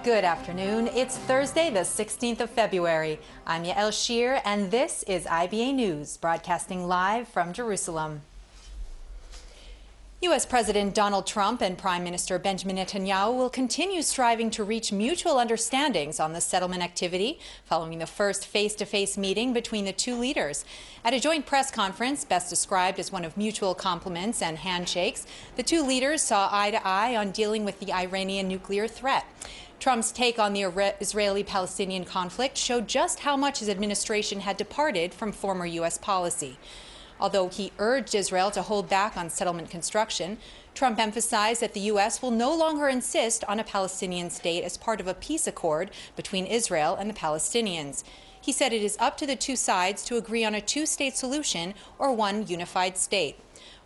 Good afternoon. It's Thursday, the 16th of February. I'm Yael Shir, and this is IBA News, broadcasting live from Jerusalem. U.S. President Donald Trump and Prime Minister Benjamin Netanyahu will continue striving to reach mutual understandings on the settlement activity following the first face-to-face meeting between the two leaders. At a joint press conference, best described as one of mutual compliments and handshakes, the two leaders saw eye to eye on dealing with the Iranian nuclear threat. Trump's take on the Israeli-Palestinian conflict showed just how much his administration had departed from former U.S. policy. Although he urged Israel to hold back on settlement construction, Trump emphasized that the U.S. will no longer insist on a Palestinian state as part of a peace accord between Israel and the Palestinians. He said it is up to the two sides to agree on a two-state solution or one unified state.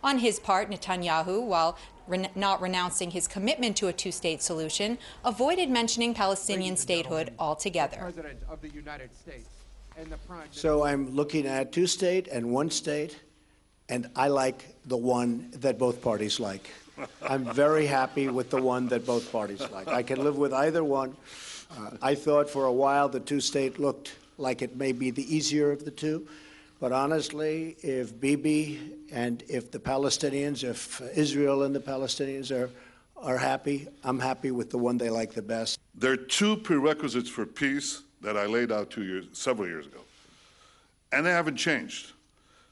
On his part, Netanyahu, while not renouncing his commitment to a two-state solution, avoided mentioning Palestinian statehood altogether. President of the United States. So I'm looking at two-state and one state, and I like the one that both parties like. I'm very happy with the one that both parties like. I can live with either one. I thought for a while the two-state looked like it may be the easier of the two, but honestly, if Bibi and if the Palestinians, if Israel and the Palestinians are happy, I'm happy with the one they like the best. There are two prerequisites for peace that I laid out several years ago, and they haven't changed.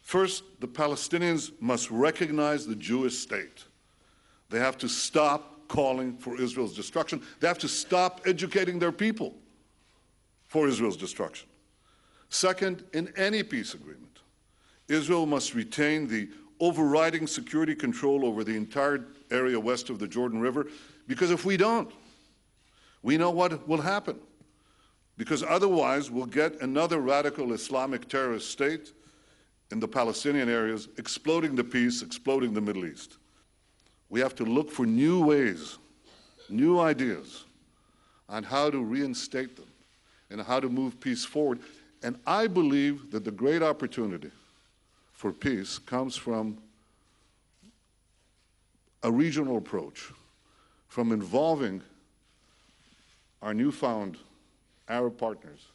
First, the Palestinians must recognize the Jewish state. They have to stop calling for Israel's destruction. They have to stop educating their people for Israel's destruction. Second, in any peace agreement, Israel must retain the overriding security control over the entire area west of the Jordan River, because if we don't, we know what will happen. Because otherwise, we'll get another radical Islamic terrorist state in the Palestinian areas, exploding the peace, exploding the Middle East. We have to look for new ways, new ideas on how to reinstate them and how to move peace forward. And I believe that the great opportunity for peace comes from a regional approach, from involving our newfound Arab partners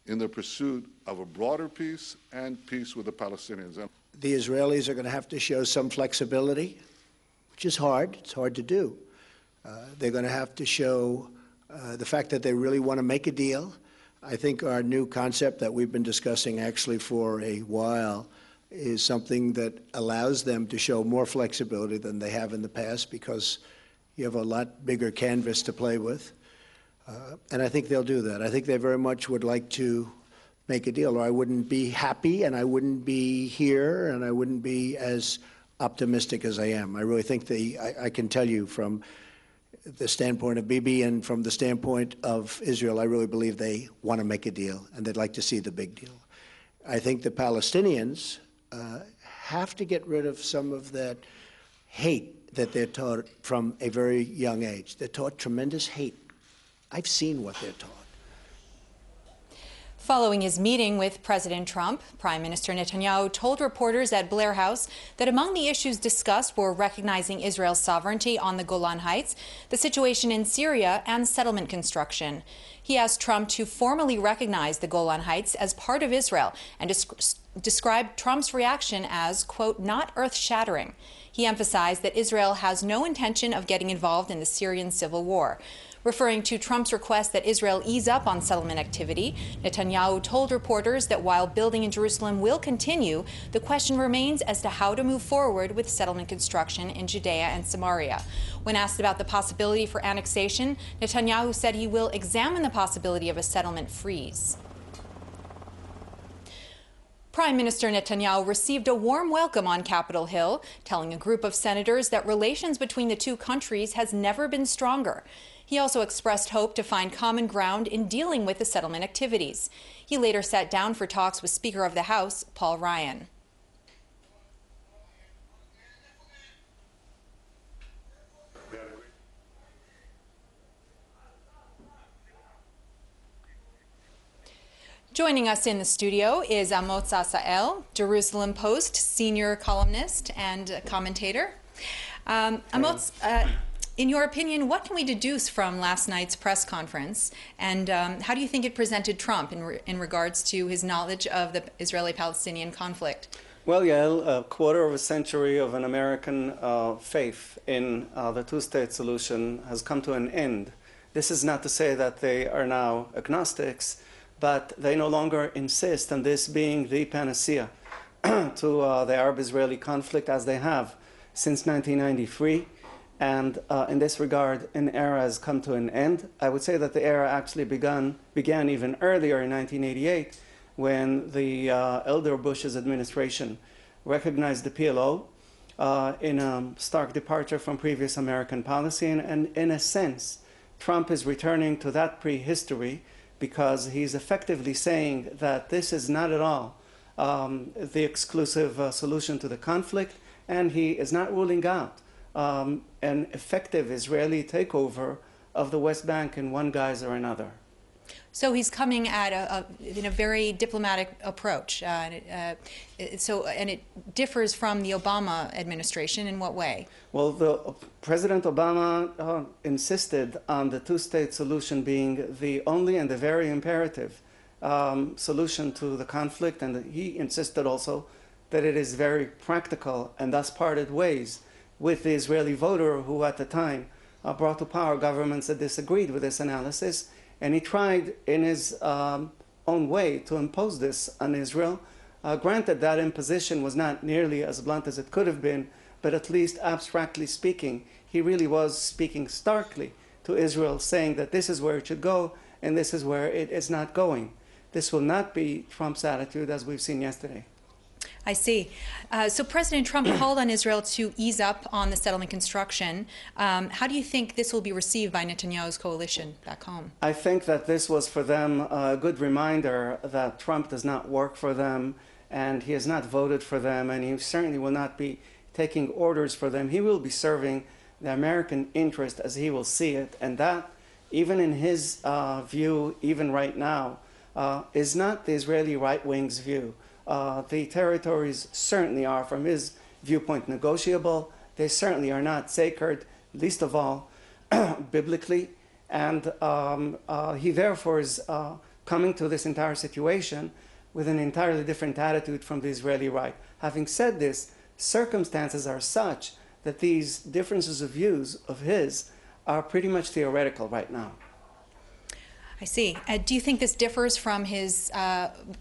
in the pursuit of a broader peace and peace with the Palestinians. The Israelis are going to have to show some flexibility, which is hard. It's hard to do. They're going to have to show the fact that they really want to make a deal. I think our new concept that we've been discussing actually for a while is something that allows them to show more flexibility than they have in the past, because you have a lot bigger canvas to play with. And I think they'll do that. I think they very much would like to make a deal, or I wouldn't be happy, and I wouldn't be here, and I wouldn't be as optimistic as I am. I really think I can tell you from the standpoint of Bibi and from the standpoint of Israel, I really believe they want to make a deal, and they'd like to see the big deal. I think the Palestinians have to get rid of some of that hate that they're taught from a very young age. They're taught tremendous hate. I've seen what they're taught. Following his meeting with President Trump, Prime Minister Netanyahu told reporters at Blair House that among the issues discussed were recognizing Israel's sovereignty on the Golan Heights, the situation in Syria, and settlement construction. He asked Trump to formally recognize the Golan Heights as part of Israel and described Trump's reaction as, quote, not earth-shattering. He emphasized that Israel has no intention of getting involved in the Syrian civil war. Referring to Trump's request that Israel ease up on settlement activity, Netanyahu told reporters that while building in Jerusalem will continue, the question remains as to how to move forward with settlement construction in Judea and Samaria. When asked about the possibility for annexation, Netanyahu said he will examine the possibility of a settlement freeze. Prime Minister Netanyahu received a warm welcome on Capitol Hill, telling a group of senators that relations between the two countries has never been stronger. He also expressed hope to find common ground in dealing with the settlement activities. He later sat down for talks with Speaker of the House, Paul Ryan. Joining us in the studio is Amotz Asael, Jerusalem Post senior columnist and commentator. Amotz, In your opinion, what can we deduce from last night's press conference, and how do you think it presented Trump in regards to his knowledge of the Israeli-Palestinian conflict? Well, Yael, a quarter of a century of an American faith in the two-state solution has come to an end. This is not to say that they are now agnostics, but they no longer insist on this being the panacea to the Arab-Israeli conflict as they have since 1993. And in this regard, an era has come to an end. I would say that the era actually began even earlier in 1988, when the elder Bush's administration recognized the PLO in a stark departure from previous American policy. And in a sense, Trump is returning to that prehistory because he's effectively saying that this is not at all the exclusive solution to the conflict, and he is not ruling out an effective Israeli takeover of the West Bank in one guise or another. So he's coming at in a very diplomatic approach. And it differs from the Obama administration in what way? Well, President Obama insisted on the two-state solution being the only and the very imperative solution to the conflict, and he insisted also that it is very practical, and thus parted ways with the Israeli voter who at the time brought to power governments that disagreed with this analysis. And he tried in his own way to impose this on Israel. Granted, that imposition was not nearly as blunt as it could have been, but at least abstractly speaking, he really was speaking starkly to Israel, saying that this is where it should go and this is where it is not going. This will not be Trump's attitude as we've seen yesterday. I see. So President Trump called on Israel to ease up on the settlement construction. How do you think this will be received by Netanyahu's coalition back home? I think that this was for them a good reminder that Trump does not work for them, and he has not voted for them, and he certainly will not be taking orders for them. He will be serving the American interest as he will see it, and that, even in his view, even right now, is not the Israeli right wing's view. The territories certainly are, from his viewpoint, negotiable. They certainly are not sacred, least of all biblically. And he therefore is coming to this entire situation with an entirely different attitude from the Israeli right. Having said this, circumstances are such that these differences of views of his are pretty much theoretical right now. I see. Do you think this differs from his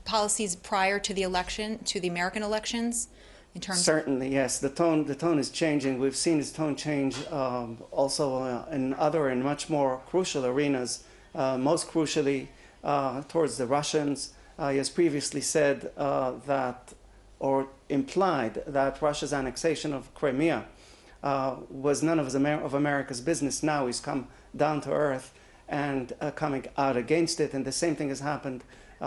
policies prior to the election, to the American elections, in terms? Certainly, yes. The tone is changing. We've seen his tone change also in other and much more crucial arenas. Most crucially, towards the Russians. He has previously said that, or implied that, Russia's annexation of Crimea was none of America's business. Now he's come down to earth and coming out against it. And the same thing has happened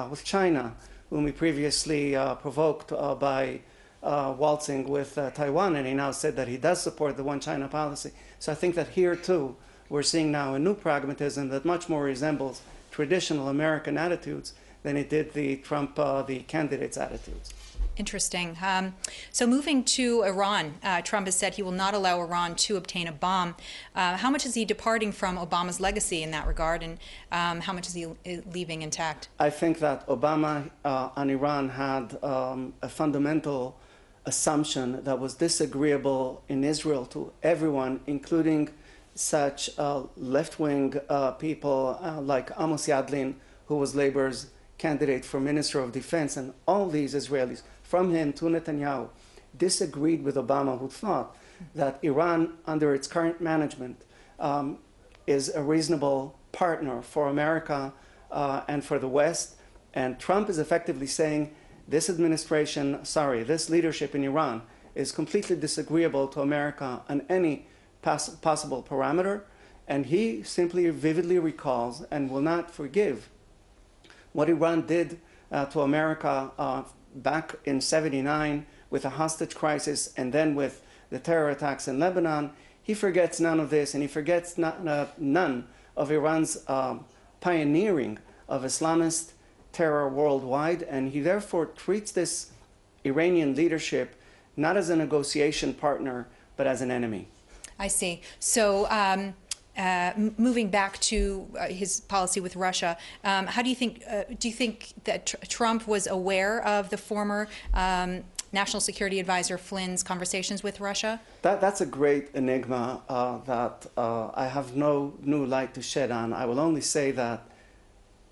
with China, whom he previously provoked by waltzing with Taiwan, and he now said that he does support the one China policy. So I think that here too we're seeing now a new pragmatism that much more resembles traditional American attitudes than it did the Trump, the candidate's attitudes. Interesting. So moving to Iran, Trump has said he will not allow Iran to obtain a bomb. How much is he departing from Obama's legacy in that regard, and how much is he leaving intact? I think that Obama on Iran had a fundamental assumption that was disagreeable in Israel to everyone, including such left-wing people like Amos Yadlin, who was Labor's candidate for Minister of Defense, and all these Israelis, from him to Netanyahu, disagreed with Obama, who thought that Iran, under its current management, is a reasonable partner for America and for the West. And Trump is effectively saying this administration, this leadership in Iran is completely disagreeable to America on any possible parameter. And he simply vividly recalls and will not forgive what Iran did to America back in '79 with a hostage crisis and then with the terror attacks in Lebanon. He forgets none of this, and he forgets none of Iran's pioneering of Islamist terror worldwide, and he therefore treats this Iranian leadership not as a negotiation partner, but as an enemy. I see. So moving back to his policy with Russia, how do you think that Trump was aware of the former National Security Advisor Flynn's conversations with Russia? That's a great enigma that I have no new light to shed on. I will only say that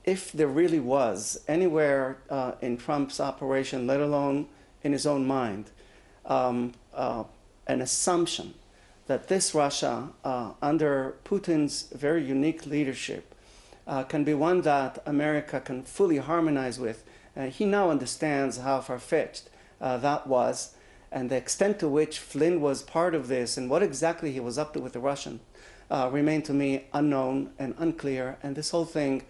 if there really was anywhere in Trump's operation, let alone in his own mind, an assumption that this Russia, under Putin's very unique leadership, can be one that America can fully harmonize with. He now understands how far-fetched that was, and the extent to which Flynn was part of this and what exactly he was up to with the Russian remain to me unknown and unclear. And this whole thing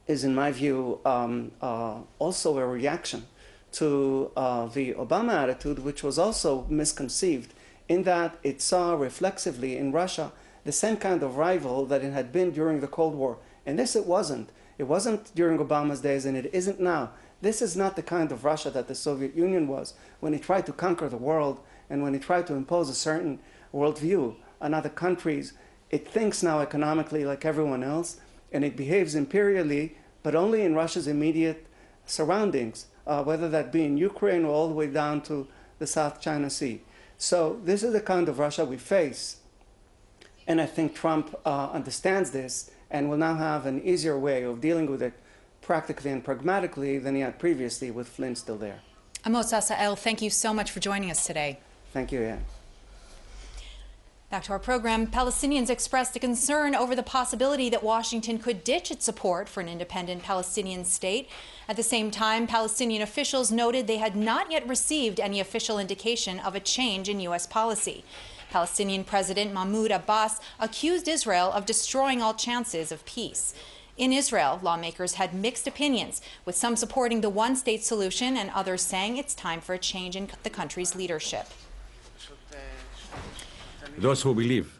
is, in my view, also a reaction to the Obama attitude, which was also misconceived, in that it saw reflexively in Russia the same kind of rival that it had been during the Cold War. And this it wasn't. It wasn't during Obama's days, and it isn't now. This is not the kind of Russia that the Soviet Union was when it tried to conquer the world and when it tried to impose a certain worldview on other countries. It thinks now economically like everyone else, and it behaves imperially, but only in Russia's immediate surroundings, whether that be in Ukraine or all the way down to the South China Sea. So this is the kind of Russia we face. And I think Trump understands this and will now have an easier way of dealing with it practically and pragmatically than he had previously with Flynn still there. Amos Asael, thank you so much for joining us today. Thank you, Ann. Back to our program. Palestinians expressed a concern over the possibility that Washington could ditch its support for an independent Palestinian state. At the same time, Palestinian officials noted they had not yet received any official indication of a change in U.S. policy. Palestinian President Mahmoud Abbas accused Israel of destroying all chances of peace. In Israel, lawmakers had mixed opinions, with some supporting the one-state solution and others saying it's time for a change in the country's leadership. Those who believe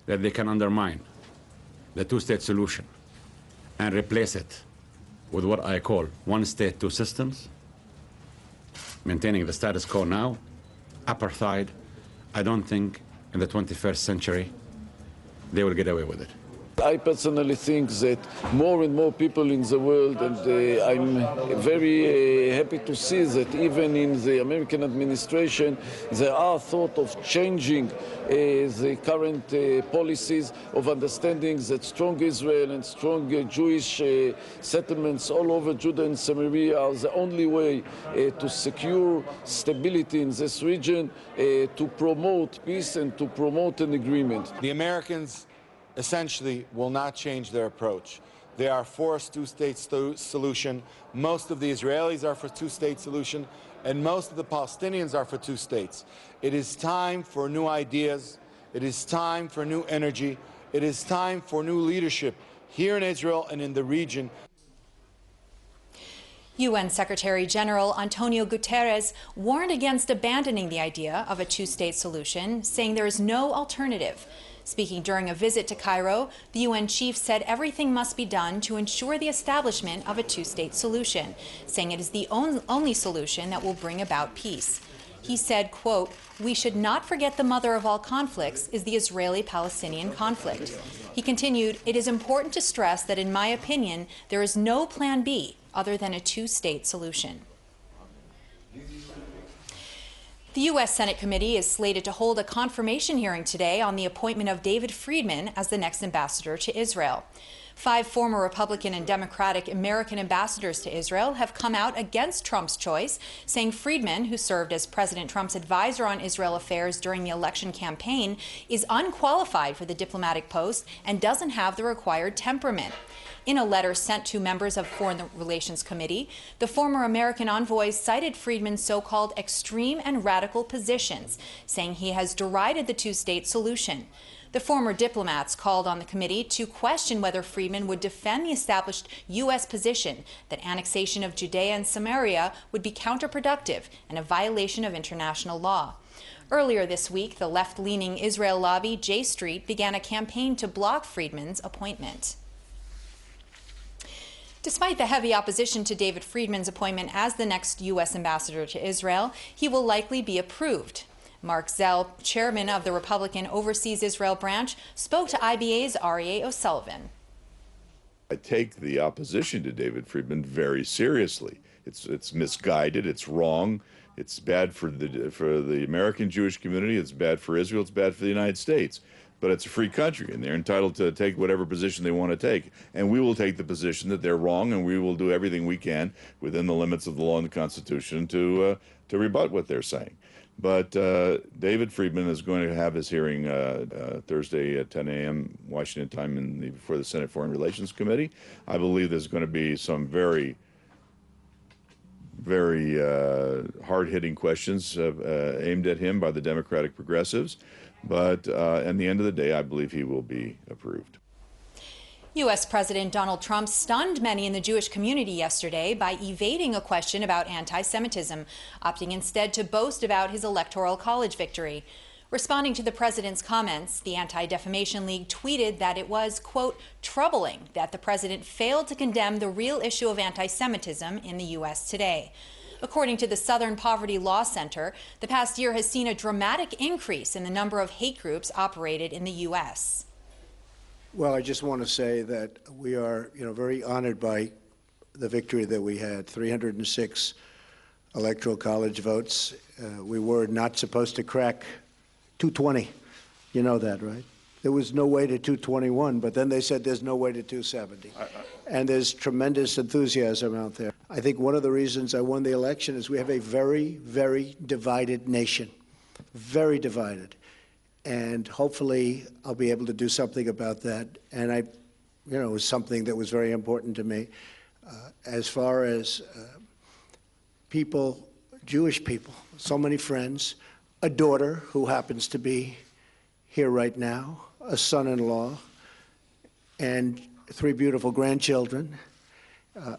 that they can undermine the two-state solution and replace it with what I call one state, two systems, maintaining the status quo now, apartheid, I don't think in the 21st century they will get away with it. I personally think that more and more people in the world, and I'm very happy to see that even in the American administration, there are thought of changing the current policies of understanding that strong Israel and strong Jewish settlements all over Judah and Samaria are the only way to secure stability in this region, to promote peace and to promote an agreement. The Americans essentially will not change their approach. They are for a two-state solution. Most of the Israelis are for two-state solution, and most of the Palestinians are for two states. It is time for new ideas. It is time for new energy. It is time for new leadership here in Israel and in the region. UN Secretary General Antonio Guterres warned against abandoning the idea of a two-state solution, saying there is no alternative. Speaking during a visit to Cairo, the UN chief said everything must be done to ensure the establishment of a two-state solution, saying it is the only solution that will bring about peace. He said, quote, "We should not forget the mother of all conflicts is the Israeli-Palestinian conflict." He continued, "It is important to stress that, in my opinion, there is no plan B other than a two-state solution." The U.S. Senate committee is slated to hold a confirmation hearing today on the appointment of David Friedman as the next ambassador to Israel. 5 former Republican and Democratic American ambassadors to Israel have come out against Trump's choice, saying Friedman, who served as President Trump's advisor on Israel affairs during the election campaign, is unqualified for the diplomatic post and doesn't have the required temperament. In a letter sent to members of Foreign Relations Committee, the former American envoy cited Friedman's so-called extreme and radical positions, saying he has derided the two-state solution. The former diplomats called on the committee to question whether Friedman would defend the established U.S. position that annexation of Judea and Samaria would be counterproductive and a violation of international law. Earlier this week, the left-leaning Israel lobby, J Street, began a campaign to block Friedman's appointment. Despite the heavy opposition to David Friedman's appointment as the next U.S. ambassador to Israel, he will likely be approved. Mark Zell, chairman of the Republican Overseas Israel branch, spoke to IBA's Aryeh O'Sullivan. I take the opposition to David Friedman very seriously. It's misguided, it's wrong, it's bad for the American Jewish community, it's bad for Israel, it's bad for the United States. But it's a free country, and they're entitled to take whatever position they want to take. And we will take the position that they're wrong, and we will do everything we can within the limits of the law and the Constitution to rebut what they're saying. But David Friedman is going to have his hearing Thursday at 10 a.m. Washington time before the Senate Foreign Relations Committee. I believe there's going to be some very hard-hitting questions aimed at him by the Democratic progressives. But at the end of the day, I believe he will be approved. U.S. President Donald Trump stunned many in the Jewish community yesterday by evading a question about anti-Semitism, opting instead to boast about his Electoral College victory. Responding to the president's comments, the Anti-Defamation League tweeted that it was, quote, troubling that the president failed to condemn the real issue of anti-Semitism in the U.S. today. According to the Southern Poverty Law Center, the past year has seen a dramatic increase in the number of hate groups operated in the U.S. Well, I just want to say that we are, very honored by the victory that we had, 306 Electoral College votes. We were not supposed to crack 220. You know that, right? There was no way to 221, but then they said there's no way to 270. And there's tremendous enthusiasm out there. I think one of the reasons I won the election is we have a very, very divided nation, very divided. And hopefully I'll be able to do something about that. And it was something that was very important to me. As far as people, Jewish people, so many friends, a daughter who happens to be here right now, a son-in-law, and 3 beautiful grandchildren.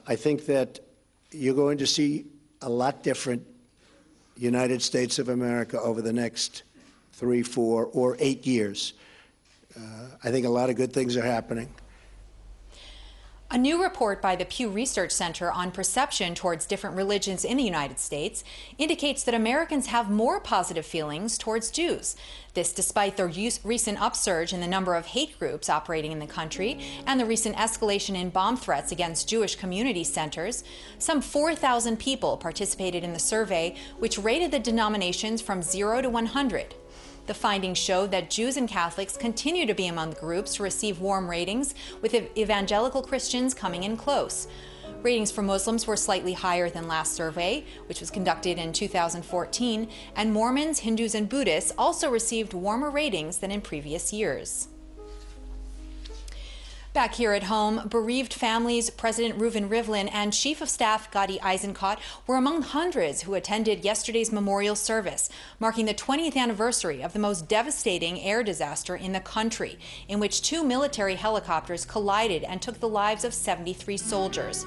I think that you're going to see a lot different United States of America over the next 3, 4, or 8 years. I think a lot of good things are happening. A new report by the Pew Research Center on perception towards different religions in the United States indicates that Americans have more positive feelings towards Jews. This despite the recent upsurge in the number of hate groups operating in the country and the recent escalation in bomb threats against Jewish community centers. Some 4,000 people participated in the survey, which rated the denominations from 0 to 100. The findings show that Jews and Catholics continue to be among the groups to receive warm ratings, with evangelical Christians coming in close. Ratings for Muslims were slightly higher than last survey, which was conducted in 2014, and Mormons, Hindus, and Buddhists also received warmer ratings than in previous years. Back here at home, bereaved families, President Reuven Rivlin and Chief of Staff Gadi Eisenkot were among hundreds who attended yesterday's memorial service, marking the 20th anniversary of the most devastating air disaster in the country, in which 2 military helicopters collided and took the lives of 73 soldiers.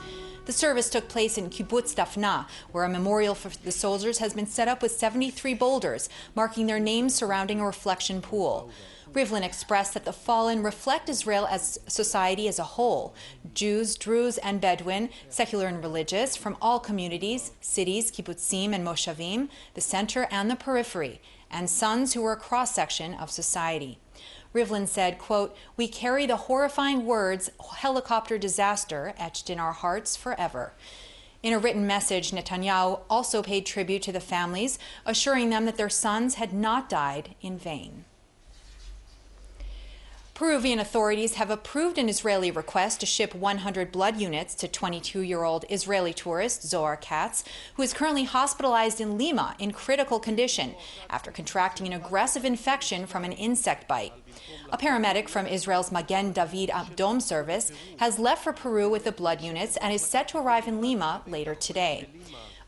The service took place in Kibbutz Dafna, where a memorial for the soldiers has been set up with 73 boulders, marking their names surrounding a reflection pool. Rivlin expressed that the fallen reflect Israel as society as a whole. Jews, Druze, and Bedouin, secular and religious, from all communities, cities, kibbutzim and moshavim, the center and the periphery, and sons who were a cross-section of society. Rivlin said, quote, "We carry the horrifying words, helicopter disaster, etched in our hearts forever." In a written message, Netanyahu also paid tribute to the families, assuring them that their sons had not died in vain. Peruvian authorities have approved an Israeli request to ship 100 blood units to 22-year-old Israeli tourist Zohar Katz, who is currently hospitalized in Lima in critical condition after contracting an aggressive infection from an insect bite. A paramedic from Israel's Magen David Dome service has left for Peru with the blood units and is set to arrive in Lima later today.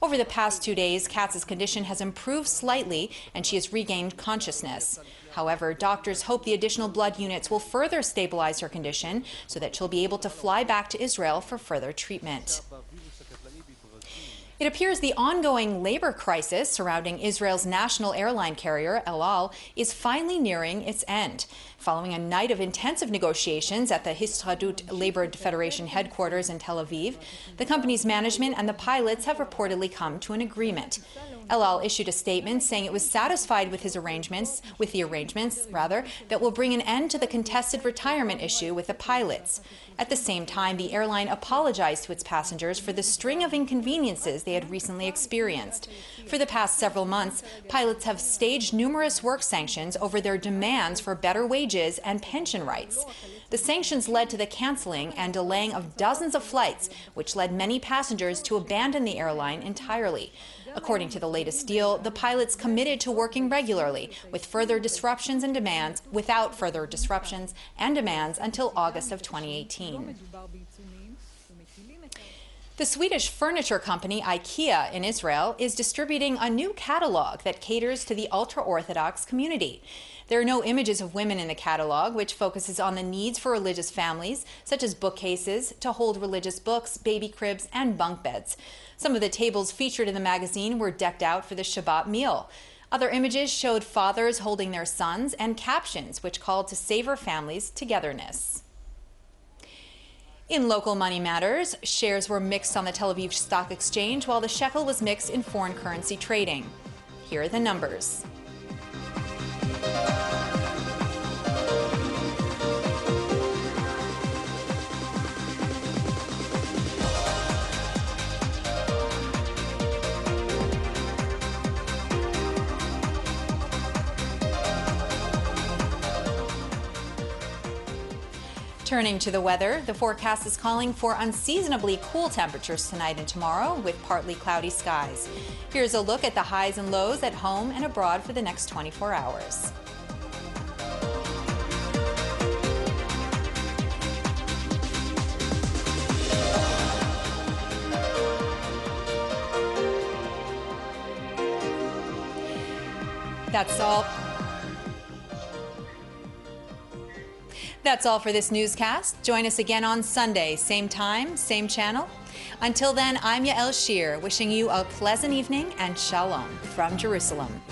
Over the past 2 days, Katz's condition has improved slightly and she has regained consciousness. However, doctors hope the additional blood units will further stabilize her condition so that she'll be able to fly back to Israel for further treatment. It appears the ongoing labor crisis surrounding Israel's national airline carrier, El Al, is finally nearing its end. Following a night of intensive negotiations at the Histadrut Labor Federation headquarters in Tel Aviv, the company's management and the pilots have reportedly come to an agreement. El Al issued a statement saying it was satisfied with the arrangements that will bring an end to the contested retirement issue with the pilots. At the same time, the airline apologized to its passengers for the string of inconveniences they had recently experienced. For the past several months, pilots have staged numerous work sanctions over their demands for better wages and pension rights. The sanctions led to the canceling and delaying of dozens of flights, which led many passengers to abandon the airline entirely. According to the latest deal, the pilots committed to working regularly without further disruptions and demands until August of 2018. The Swedish furniture company IKEA in Israel is distributing a new catalog that caters to the ultra-Orthodox community. There are no images of women in the catalog, which focuses on the needs for religious families, such as bookcases to hold religious books, baby cribs, and bunk beds. Some of the tables featured in the magazine were decked out for the Shabbat meal. Other images showed fathers holding their sons and captions which called to savor families' togetherness. In local money matters, shares were mixed on the Tel Aviv Stock Exchange while the shekel was mixed in foreign currency trading. Here are the numbers. Turning to the weather, the forecast is calling for unseasonably cool temperatures tonight and tomorrow with partly cloudy skies. Here's a look at the highs and lows at home and abroad for the next 24 hours. That's all for this newscast. Join us again on Sunday, same time, same channel. Until then, I'm Yael Shir, wishing you a pleasant evening and shalom from Jerusalem.